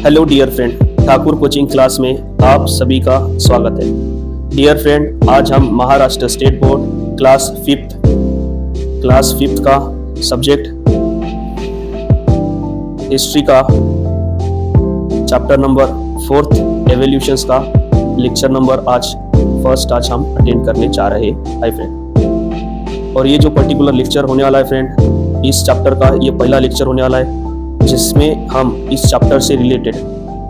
Hello dear friend, Thakur coaching class में आप सभी का स्वागत है। डियर फ्रेंड, आज हम Maharashtra state board class fifth का सब्जेक्ट हिस्ट्री का चैप्टर नंबर 4 एवोल्यूशंस का लेक्चर नंबर आज हम अटेंड करने जा रहे हैं फ्रेंड। और ये जो पर्टिकुलर लेक्चर होने वाला है फ्रेंड, इस चैप्टर का ये पहला लेक्चर होने वाला है जिसमें हम इस चैप्टर से रिलेटेड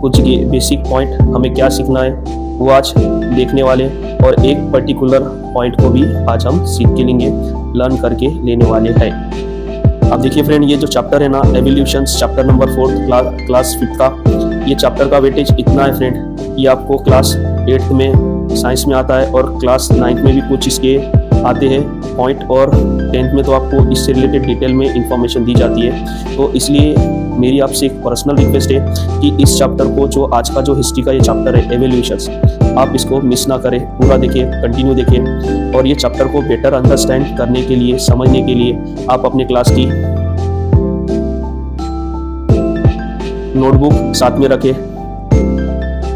कुछ बेसिक पॉइंट हमें क्या सीखना है वो आज देखने वाले, और एक पर्टिकुलर पॉइंट को भी आज हम सीख के लेंगे, लर्न करके लेने वाले हैं। अब देखिए फ्रेंड, ये जो चैप्टर है ना एवोल्यूशंस, चैप्टर नंबर 4 क्लास 5 का, ये चैप्टर का वेटेज इतना है फ्रेंड, ये आपको क्लास 8 में साइंस में आता है और क्लास 9 में भी कुछ इसके आते हैं पॉइंट, और 10th में तो आपको इससे रिलेटेड डिटेल में इंफॉर्मेशन दी जाती है। तो इसलिए मेरी आपसे एक पर्सनल रिक्वेस्ट है कि इस चैप्टर को, जो आज का जो हिस्ट्री का ये चैप्टर है एवोल्यूशंस, आप इसको मिस ना करें, पूरा देखें, कंटिन्यू देखें। और ये चैप्टर को बेटर अंडरस्टैंड करने के लिए, समझने के लिए आप अपने क्लास की नोटबुक साथ में रखें,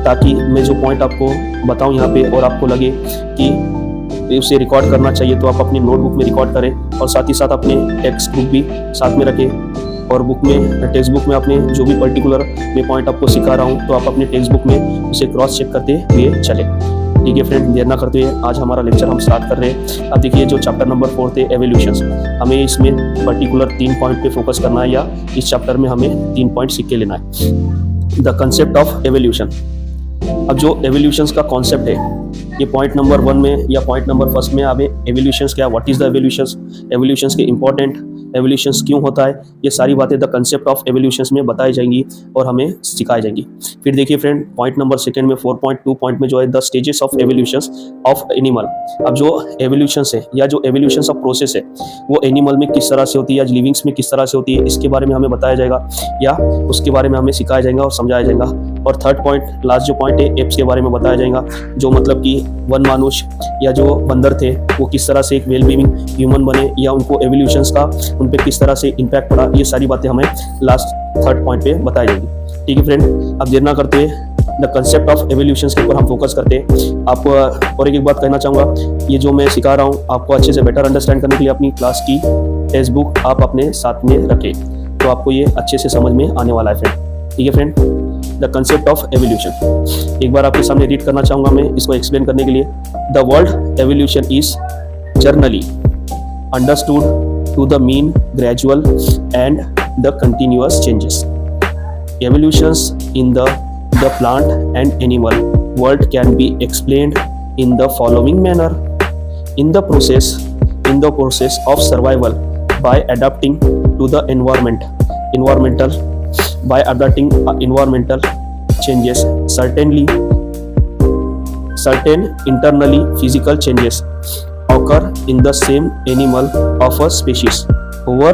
ताकि मैं जो पॉइंट आपको बताऊं यहाँ पे और आपको लगे कि उसे रिकॉर्ड करना चाहिए तो आप अपनी नोटबुक में रिकॉर्ड करें, और साथ ही साथ अपने टेक्स्ट बुक भी साथ में रखें। और बुक में, टेक्स्ट बुक में अपने जो भी पर्टिकुलर मैं पॉइंट आपको सिखा रहा हूँ तो आप अपने टेक्स्ट बुक में उसे क्रॉस चेक करते हुए चले। ठीक है फ्रेंड, देर ना करते हुए आज हमारा लेक्चर हम स्टार्ट कर रहे हैं। अब देखिए, जो चैप्टर नंबर 4 थे एवोल्यूशंस, हमें इसमें पर्टिकुलर 3 पॉइंट पे फोकस करना है, या इस चैप्टर में हमें 3 पॉइंट सीख के लेना है। The concept of evolution. अब जो एवोल्यूशंस का कॉन्सेप्ट है, ये पॉइंट नंबर 1 में या पॉइंट नंबर 1 में हमें एवोल्यूशंस क्या, what is the evolutions, evolutions के इंपॉर्टेंट, एवोल्यूशंस क्यों होता है, ये सारी बातें द कंसेप्ट ऑफ एवोल्यूशंस में बताई जाएंगी और हमें सिखाई जाएंगी। फिर देखिए फ्रेंड, पॉइंट नंबर 2 में 4.2 पॉइंट में जो है the stages of evolutions of animal. अब जो एवोल्यूशंस है या जो एवोल्यूशंस ऑफ प्रोसेस है वो एनिमल में किस तरह से होती है या लिविंग्स में किस तरह से होती है, इसके बारे में हमें बताया जाएगा या उसके बारे में हमें सिखाया जाएगा और समझाया जाएगा। और थर्ड पॉइंट, लास्ट जो पॉइंट है, एप्स के बारे में बताया जाएगा, जो मतलब कि वन मानुष या जो बंदर थे वो किस तरह से एक वेल बीइंग ह्यूमन बने, या उनको एवोल्यूशंस का उन पे किस तरह से इम्पैक्ट पड़ा, ये सारी बातें हमें लास्ट थर्ड पॉइंट पे बताई जाएगी। ठीक है फ्रेंड, अब देर ना करते हुए द कंसेप्ट ऑफ एवोल्यूशंस के ऊपर हम फोकस करते हैं। आपको और एक बात कहना चाहूँगा, ये जो मैं सिखा रहा हूँ आपको अच्छे से बेटर अंडरस्टैंड करने के लिए अपनी क्लास की टेक्स्ट बुक आप अपने साथ में रखें, तो आपको ये अच्छे से समझ में आने वाला है फ्रेंड। ठीक है friend, the concept of evolution एक बार आपके सामने रीड करना चाहूँगा मैं इसको एक्सप्लेन करने के लिए। The word evolution is generally understood to the mean, gradual and the continuous changes. Evolutions in the plant and animal world can be explained in the following manner. In the process of survival by adapting to the by adapting environmental changes, certain internally physical changes occur in the same animal of a species over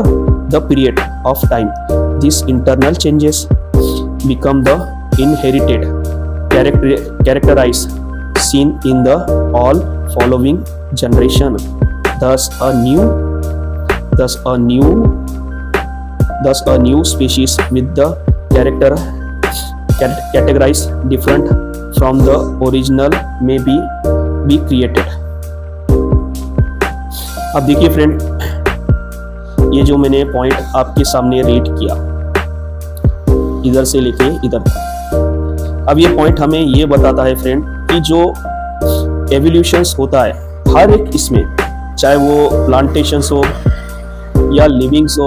the period of time. These internal changes become the inherited characterized seen in the all following generation. Thus a new species with the categorized different from the original may be created. अब देखिए friend, ये जो मैंने point आपके सामने read किया इधर से लेके इधर तक, अब ये पॉइंट हमें ये बताता है फ्रेंड कि जो एवोल्यूशंस होता है हर एक इसमें, चाहे वो प्लांटेशंस हो या लिविंग्स हो,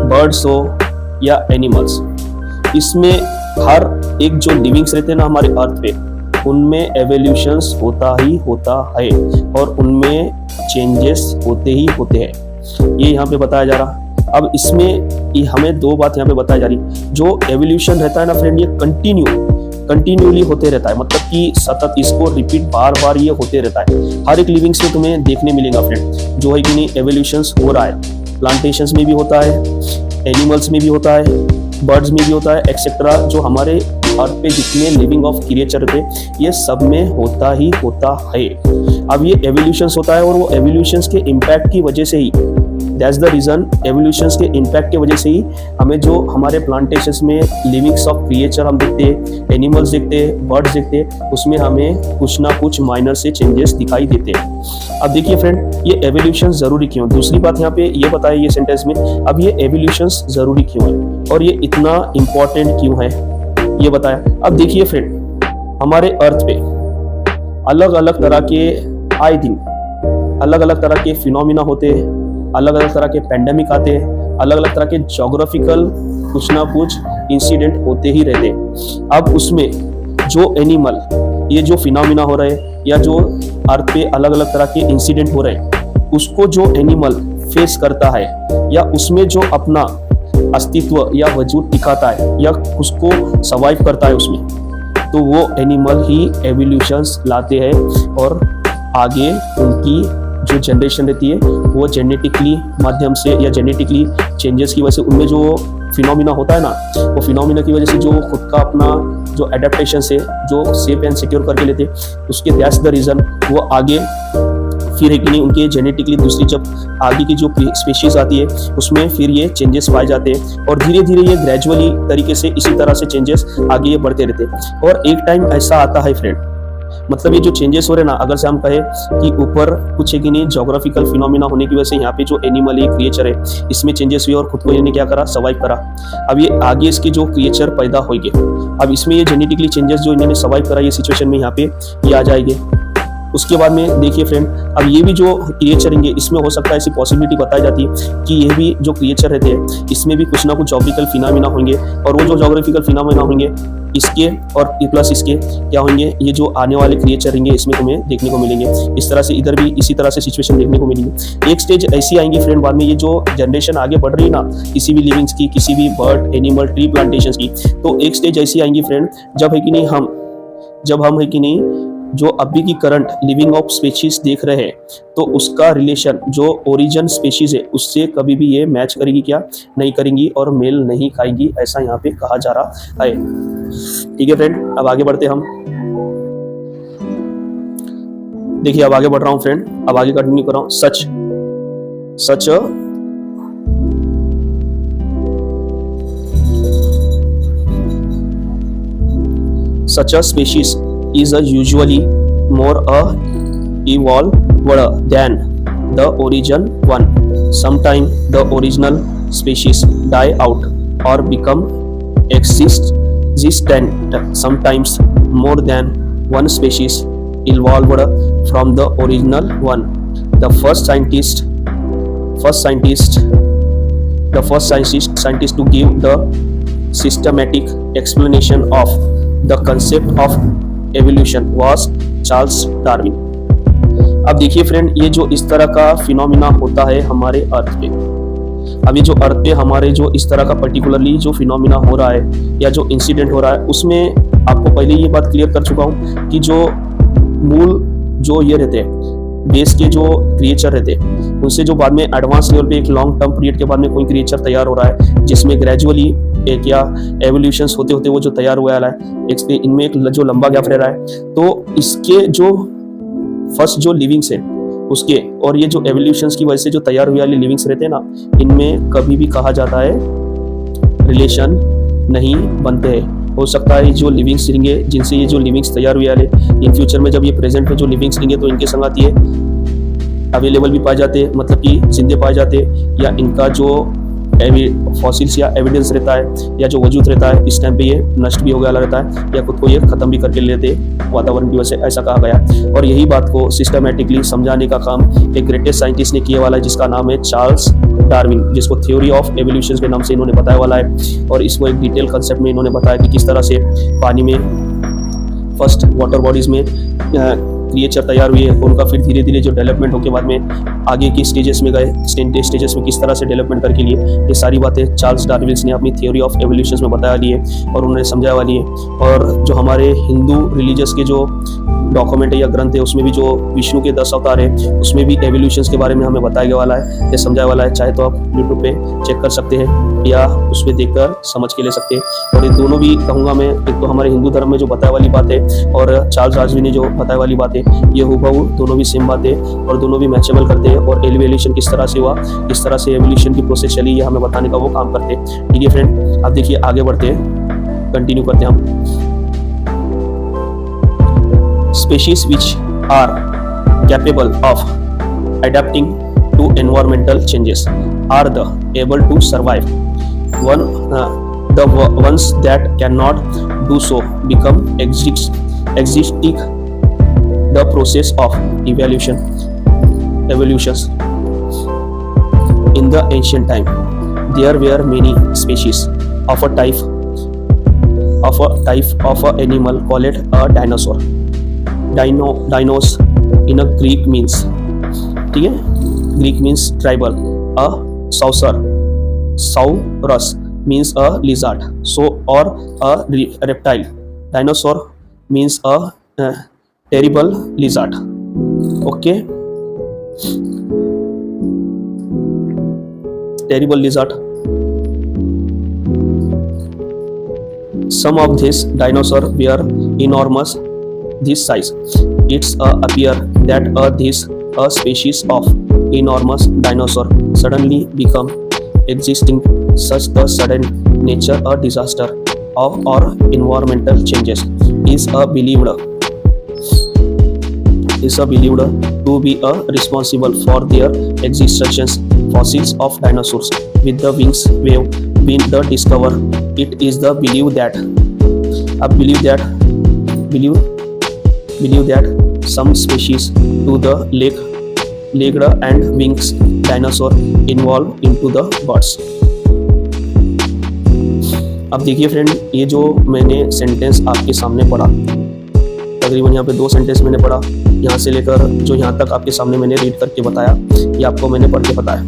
बर्ड्स हो या एनिमल्स, इसमें हर एक जो लिविंग्स रहते हैं ना हमारे अर्थ पे, उनमें एवोल्यूशंस होता ही होता है और उनमें चेंजेस होते ही होते हैं, ये यहाँ पे बताया जा रहा। अब इसमें ये हमें 2 बात यहाँ पे बताई जा रही, जो एवोल्यूशन रहता है ना फ्रेंड, ये कंटिन्यूली होते रहता है, मतलब कि सतत इसको रिपीट बार ये होते रहता है। हर एक लिविंग्स में तुम्हें देखने मिलेगा फ्रेंड, जो है कि नहीं एवोल्यूशंस हो रहा है, प्लांटेशंस में भी होता है, एनिमल्स में भी होता है, बर्ड्स में भी होता है, एक्सेट्रा, जो हमारे अर्थ पे जितने लिविंग ऑफ क्रिएचर थे ये सब में होता ही होता है। अब ये एवोल्यूशंस होता है और वो एवोल्यूशंस के इम्पैक्ट की वजह से ही, दैट्स द रीजन, एवोल्यूशंस के इम्पैक्ट की वजह से ही हमें जो हमारे प्लांटेशंस में लिविंग्स ऑफ क्रिएचर हम देखते हैं, एनिमल्स देखते हैं, बर्ड्स देखते हैं, उसमें हमें कुछ ना कुछ माइनर से चेंजेस दिखाई देते हैं। अब देखिए फ्रेंड, ये एवोल्यूशन जरूरी क्यों? दूसरी बात यहाँ पे ये बताया ये सेंटेंस में, अब ये एवोल्यूशंस जरूरी क्यों है और ये इतना इंपॉर्टेंट क्यों है ये बताया। अब देखिए फ्रेंड, हमारे अर्थ पे अलग अलग तरह के आए दिन अलग अलग तरह के फिनोमिना होते हैं, अलग अलग तरह के पेंडेमिक आते हैं, अलग अलग तरह के ज्योग्राफिकल कुछ ना कुछ इंसिडेंट होते ही रहते हैं। अब उसमें जो एनिमल, ये जो फिनोमिना हो रहे हैं या जो अर्थ पे अलग अलग तरह के इंसिडेंट हो रहे हैं, उसको जो एनिमल फेस करता है या उसमें जो अपना अस्तित्व या वजूद दिखाता है या उसको सर्वाइव करता है उसमें, तो वो एनिमल ही एवोल्यूशंस लाते हैं और आगे उनकी जो जनरेशन रहती है वो जेनेटिकली माध्यम से या जेनेटिकली चेंजेस की वजह से उनमें जो फिनोमिना होता है ना, वो फिनोमिना की वजह से जो खुद का अपना जो एडेप्टेशन से जो सेफ एंड सिक्योर करके लेते, उसके दैट्स द रीजन वो आगे फिर है कि नहीं, उनके जेनेटिकली दूसरी जब आगे की जो स्पीशीज आती है उसमें फिर ये चेंजेस पाए जाते हैं और धीरे धीरे ये ग्रेजुअली तरीके से इसी तरह से चेंजेस आगे ये बढ़ते रहते हैं। और एक टाइम ऐसा आता है फ्रेंड, मतलब ये जो चेंजेस हो रहे हैं ना, अगर से हम कहें कि ऊपर कुछ है कि नहीं ज्योग्राफिकल फिनोमिना होने की वजह से यहाँ पे जो एनिमल है, क्रिएचर है, इसमें चेंजेस हुए और खुद को इन्होंने क्या करा, सर्वाइव करा। अब ये आगे इसके जो क्रिएचर पैदा होंगे, अब इसमें ये जेनेटिकली चेंजेस जो इन्होंने सर्वाइव करा, ये सिचुएशन में यहाँ पे ये आ जाएंगे। उसके बाद में देखिए फ्रेंड, अब ये भी जो क्रिएचर होंगे इसमें हो सकता है ऐसी पॉसिबिलिटी बताई जाती है कि ये भी जो क्रिएचर रहते हैं इसमें भी कुछ ना कुछ ज्योग्राफिकल फिनोमिना होंगे और वो जो ज्योग्राफिकल फिनोमिना होंगे इसके और प्लस इसके क्या होंगे, ये जो आने वाले क्रिएचर होंगे इसमें तुम्हें देखने को मिलेंगे। इस तरह से इधर भी इसी तरह से सिचुएशन देखने को मिलेगी। एक स्टेज ऐसी आएंगी फ्रेंड बाद में, ये जो जनरेशन आगे बढ़ रही है ना किसी भी लिविंग्स की, किसी भी बर्ड एनिमल ट्री प्लांटेशन की, तो एक स्टेज ऐसी आएंगी फ्रेंड जब है कि नहीं हम है कि नहीं जो अभी की करंट लिविंग ऑफ स्पीशीज देख रहे हैं तो उसका रिलेशन जो ओरिजिन स्पीशीज है उससे कभी भी ये मैच करेगी क्या, नहीं करेंगी और मेल नहीं खाएंगी, ऐसा यहाँ पे कहा जा रहा है। ठीक है फ्रेंड, अब आगे बढ़ते हम। देखिए अब आगे बढ़ रहा हूं फ्रेंड, अब आगे कंटिन्यू कर रहा हूं। such a species is usually more evolved than the origin one. Sometimes the original species die out or become existent. Sometimes more than one species evolved from the original one. The first scientist to give the systematic explanation of the concept of evolution was Charles Darwin. अब देखिए friend, ये जो इस तरह का phenomena होता है हमारे अर्थ पे, अब ये जो अर्थ पे हमारे जो इस तरह का पर्टिकुलरली जो फिनोमिना हो रहा है या जो इंसिडेंट हो रहा है, उसमें आपको पहले ये बात क्लियर कर चुका हूँ कि जो मूल जो ये रहते हैं बेस के जो क्रिएचर रहते हैं उनसे जो बाद में एडवांस लेवल पे एक लॉन्ग टर्म पीरियड के बाद में कोई क्रिएचर तैयार हो रहा है जिसमें ग्रेजुअली एक या एवोल्यूशंस होते होते वो जो तैयार हुआ है इनमें एक जो लंबा गैप रह रहा है, तो इसके जो फर्स्ट जो लिविंग्स है उसके और ये जो एवोल्यूशंस की वजह से जो तैयार हुए वाले लिविंग्स रहते हैं ना, इनमें कभी भी कहा जाता है रिलेशन नहीं बनते हैं। हो सकता है जो लिविंग्स रहेंगे जिनसे ये जो लिविंग्स तैयार हुए वाले इन फ्यूचर में जब ये प्रेजेंट में जो लिविंग्स रहेंगे तो इनके संग आती है अवेलेबल भी पाए जाते हैं, मतलब कि जिंदे पाए जाते हैं, या इनका जो फॉसिल्स या एविडेंस रहता है या जो वजूद रहता है इस टाइम पे ये नष्ट भी हो गया रहता है या खुद को ये खत्म भी करके लेते वातावरण की वजह से, ऐसा कहा गया। और यही बात को सिस्टमैटिकली समझाने का काम एक ग्रेटेस्ट साइंटिस्ट ने किया वाला है जिसका नाम है चार्ल्स डार्विन, जिसको थ्योरी ऑफ एवोल्यूशन के नाम से इन्होंने बताया वाला है। और इसको एक डिटेल कंसेप्ट में इन्होंने बताया कि किस तरह से पानी में फर्स्ट वाटर बॉडीज में क्रिएचर तैयार हुए, उनका फिर धीरे धीरे जो डेवलपमेंट होके बाद में आगे की स्टेजेस में गए, स्टेजेस में किस तरह से डेवलपमेंट करके लिए, ये सारी बातें चार्ल्स डार्विन ने अपनी थ्योरी ऑफ एवोल्यूशन में बताया ली है और उन्होंने समझाया वाली है। और जो हमारे हिंदू रिलीजियस के जो डॉक्यूमेंट है या ग्रंथ है, उसमें भी जो विष्णु के 10 अवतार है उसमें भी एवोल्यूशंस के बारे में हमें बताया गया वाला है या समझाया वाला है। चाहे तो आप यूट्यूब पे चेक कर सकते हैं या उसमें देखकर समझ के ले सकते हैं। और ये दोनों भी कहूँगा मैं, एक तो हमारे हिंदू धर्म में जो बताया वाली बात है और चार्ल्स डार्विन ने जो बताया वाली बात है, ये हूबहू दोनों भी सेम बात है और दोनों भी मैचेबल करते हैं। और एवोल्यूशन किस तरह से हुआ, किस तरह से एवोल्यूशन की प्रोसेस चली, ये हमें बताने का वो काम करते हैं। ठीक है फ्रेंड, अब देखिए आगे बढ़ते हैं, कंटिन्यू करते हैं हम। Species which are capable of adapting to environmental changes are able to survive. The ones that cannot do so become extinct. The process of evolutions. In the ancient time, there were many species of a type of an animal called a dinosaur. Dinos in a Greek means, ठीक है, Greek means tribal. A saurus means a lizard, so or a reptile. Dinosaur means a terrible lizard. Okay, terrible lizard. Some of these dinosaurs were enormous this size. It's appear that this species of enormous dinosaur suddenly become existing. Such the sudden nature a disaster of or environmental changes is believed to be responsible for their existence. Fossils of dinosaurs with the wings have been discovered. It is the belief that some species to the legged and wings dinosaur evolved into the birds. अब देखिए friend, ये जो मैंने sentence आपके सामने पढ़ा, तकरीबन यहाँ पे 2 सेंटेंस मैंने पढ़ा, यहाँ से लेकर जो यहाँ तक आपके सामने मैंने रीड करके बताया, ये आपको मैंने पढ़ के बताया।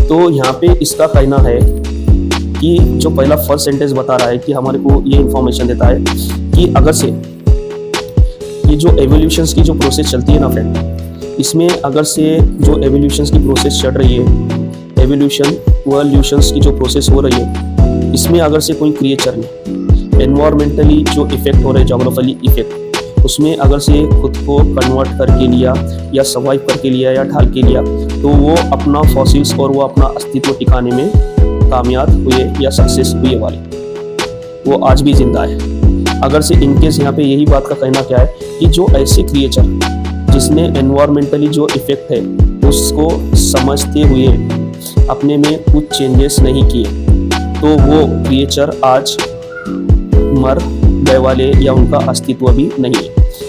तो यहाँ पे इसका कहना है कि जो पहला फर्स्ट सेंटेंस बता रहा है कि हमारे को ये इंफॉर्मेशन देता है कि अगर से ये जो एवोल्यूशंस की जो प्रोसेस चलती है ना फ्रेंड, इसमें अगर से जो एवोल्यूशंस की प्रोसेस चल रही है, एवोल्यूशंस की जो प्रोसेस हो रही है, इसमें अगर से कोई क्रिएचर ने एनवायरमेंटली जो इफेक्ट हो रहे हैं, जोग्राफिकली इफेक्ट, उसमें अगर से खुद को कन्वर्ट करके लिया या सर्वाइव करके लिया या ढाल के लिया, तो वो अपना फॉसिल्स और वो अपना अस्तित्व टिकाने में कामयाब हुए या सक्सेस हुए वाले, वो आज भी जिंदा है। अगर से इनकेस यहाँ पे यही बात का कहना क्या है कि जो ऐसे क्रिएचर जिसने एनवायरमेंटली जो इफेक्ट है उसको समझते हुए अपने में कुछ चेंजेस नहीं किए, तो वो क्रिएचर आज मर गए वाले या उनका अस्तित्व भी नहीं है।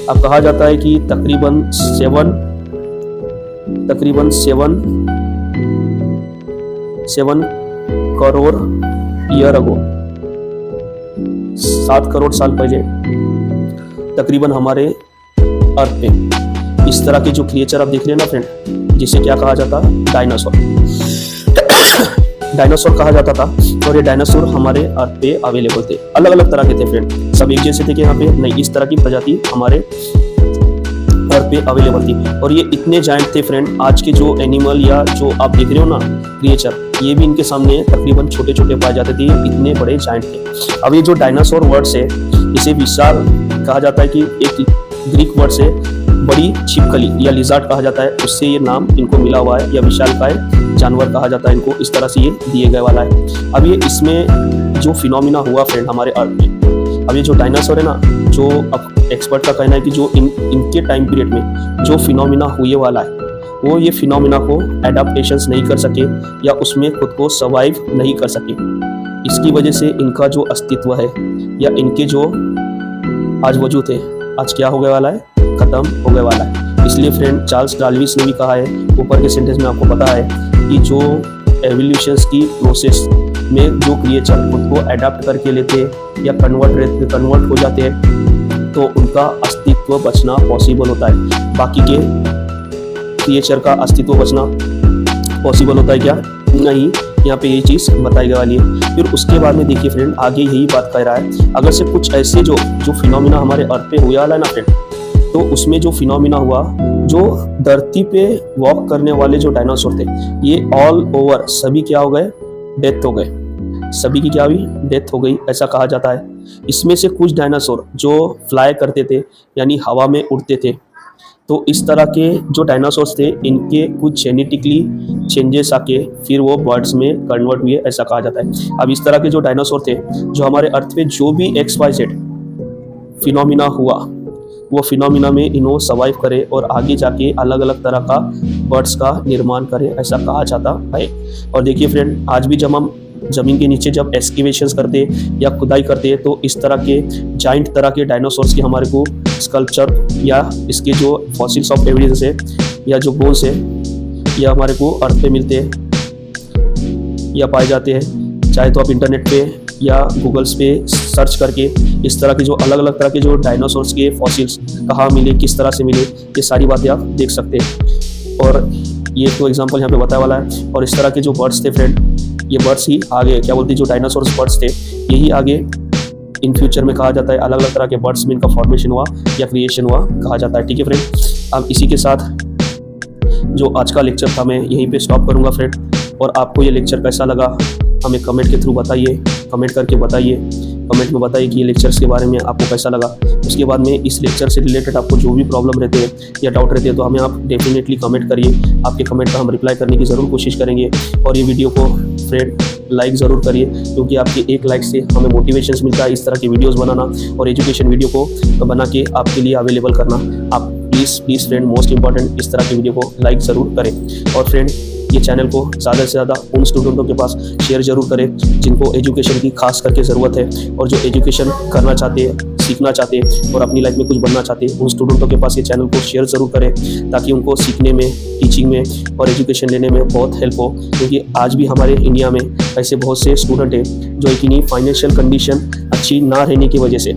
अब कहा जाता है कि तकरीबन 7 करोड़ ईयर अगो, 7 करोड़ साल पहले तकरीबन हमारे अर्थ पे इस तरह के जो क्रिएचर आप देख रहे हैं ना फ्रेंड, जिसे क्या कहा जाता, डायनासोर डायनासोर कहा जाता था। और ये डायनासोर हमारे अर्थ पे अवेलेबल थे, अलग अलग तरह के थे फ्रेंड, सब एक जैसे थे कि यहाँ पे नहीं, इस तरह की प्रजाति हमारे अर्थ पे अवेलेबल थी। और ये इतने जायंट थे फ्रेंड, आज के जो एनिमल या जो आप देख रहे हो ना क्रिएचर, ये भी इनके सामने तकरीबन छोटे छोटे पाए जाते थे, इतने बड़े जायंट थे। अब ये जो डायनासोर वर्ड है, इसे विशाल कहा जाता है कि एक ग्रीक वर्ड से बड़ी छिपकली या लिजार्ड कहा जाता है, उससे ये नाम इनको मिला हुआ है, या विशालकाय जानवर कहा जाता है इनको, इस तरह से ये दिए गए वाला है। अब ये इसमें जो फिनोमिना हुआ फ्रेंड हमारे अर्थ में, अब ये जो डायनासोर है ना, जो अब एक्सपर्ट का कहना है कि जो इनके टाइम पीरियड में जो फिनोमिना हुए वाला है, वो ये फिनोमिना को एडाप्टेशंस नहीं कर सके या उसमें खुद को सर्वाइव नहीं कर सके। इसकी वजह से इनका जो अस्तित्व है या इनके जो आज वजूद है, आज क्या हो गया वाला है, खत्म हो गया वाला है। इसलिए फ्रेंड चार्ल्स डार्विन ने भी कहा है, ऊपर के सेंटेंस में आपको पता है कि जो एवोल्यूशंस की प्रोसेस में जो क्रिएचर खुद को एडाप्ट करके लेते या कन्वर्ट हो जाते हैं, तो उनका अस्तित्व बचना पॉसिबल होता है। बाकी के क्रिएचर का अस्तित्व बचना पॉसिबल होता है क्या? नहीं। यहाँ पे यही चीज़ बताई गई वाली है। फिर उसके बाद में देखिए फ्रेंड, आगे यही बात कह रहा है, अगर से कुछ ऐसे जो फिनोमिना हमारे अर्थ पे हुआ है ना फ्रेंड, तो उसमें जो फिनोमिना हुआ, जो धरती पे वॉक करने वाले जो डायनासोर थे ये ऑल ओवर सभी क्या हो गए, डेथ हो गए, सभी की क्या हुई, डेथ हो गई ऐसा कहा जाता है। इसमें से कुछ डायनासोर जो फ्लाई करते थे यानी हवा में उड़ते थे, तो इस तरह के जो डायनासोर्स थे इनके कुछ जेनेटिकली चेंजेस आके फिर वो बर्ड्स में कन्वर्ट हुए ऐसा कहा जाता है। अब इस तरह के जो डायनासोर थे, जो हमारे अर्थ पे जो भी XYZ फिनोमिना हुआ, वो फिनोमिना में इन्हों सर्वाइव करे और आगे जाके अलग अलग तरह का बर्ड्स का निर्माण करे ऐसा कहा जाता है। और देखिए फ्रेंड, आज भी जब हम जमीन के नीचे जब एक्सकेवेशंस करते हैं या खुदाई करते हैं तो इस तरह के जाइंट तरह के डायनासोर्स के हमारे को स्कल्पचर या इसके जो फॉसिल्स ऑफ एविडेंस है या जो बोन्स है या हमारे को अर्थ पे मिलते हैं या पाए जाते हैं। चाहे तो आप इंटरनेट पे या गूगल्स पे सर्च करके इस तरह के जो अलग अलग तरह के जो डायनासोर्स के फॉसिल्स कहाँ मिले, किस तरह से मिले, ये सारी बातें आप देख सकते हैं। और ये तो एग्जांपल यहाँ पे बताया वाला है। और इस तरह के जो बर्ड्स थे फ्रेंड, ये बर्ड्स ही आगे क्या बोलते हैं, जो डायनासोर्स बर्ड्स थे यही आगे इन फ्यूचर में कहा जाता है अलग अलग तरह के बर्ड्स में इनका फॉर्मेशन हुआ या क्रिएशन हुआ कहा जाता है। ठीक है फ्रेंड, अब इसी के साथ जो आज का लेक्चर था मैं यहीं पे स्टॉप करूंगा फ्रेंड। और आपको ये लेक्चर कैसा लगा हमें कमेंट के थ्रू बताइए, कमेंट करके बताइए, कमेंट में बताइए कि ये लेक्चर्स के बारे में आपको कैसा लगा। उसके बाद में इस लेक्चर से रिलेटेड आपको जो भी प्रॉब्लम रहते हैं या डाउट रहते हैं तो हमें आप डेफिनेटली कमेंट करिए। आपके कमेंट का हम रिप्लाई करने की ज़रूर कोशिश करेंगे। और ये वीडियो को फ्रेंड लाइक ज़रूर करिए, क्योंकि आपके एक लाइक से हमें मोटिवेशन मिलता है इस तरह की वीडियोज़ बनाना और एजुकेशन वीडियो को बना के आपके लिए अवेलेबल करना। आप प्लीज़ फ्रेंड मोस्ट इंपॉर्टेंट इस तरह की वीडियो को लाइक ज़रूर करें। और फ्रेंड ये चैनल को ज़्यादा से ज़्यादा उन स्टूडेंटों के पास शेयर ज़रूर करें जिनको एजुकेशन की खास करके ज़रूरत है और जो एजुकेशन करना चाहते हैं, सीखना चाहते हैं और अपनी लाइफ में कुछ बनना चाहते हैं। उन स्टूडेंटों के पास ये चैनल को शेयर ज़रूर करें ताकि उनको सीखने में, टीचिंग में और एजुकेशन लेने में बहुत हेल्प हो। क्योंकि आज भी हमारे इंडिया में ऐसे बहुत से स्टूडेंट हैं जो इतनी फाइनेंशियल कंडीशन अच्छी ना रहने की वजह से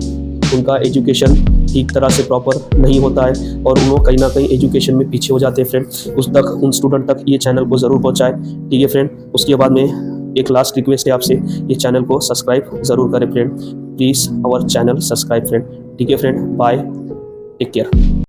उनका एजुकेशन ठीक तरह से प्रॉपर नहीं होता है और उन्होंने कहीं ना कहीं एजुकेशन में पीछे हो जाते हैं फ्रेंड। उन स्टूडेंट तक ये चैनल को ज़रूर पहुंचाए। ठीक है फ्रेंड, उसके बाद में एक लास्ट रिक्वेस्ट है आपसे, ये चैनल को सब्सक्राइब ज़रूर करें friend. Please our channel subscribe friend. ठीक है फ्रेंड, बाय, टेक केयर।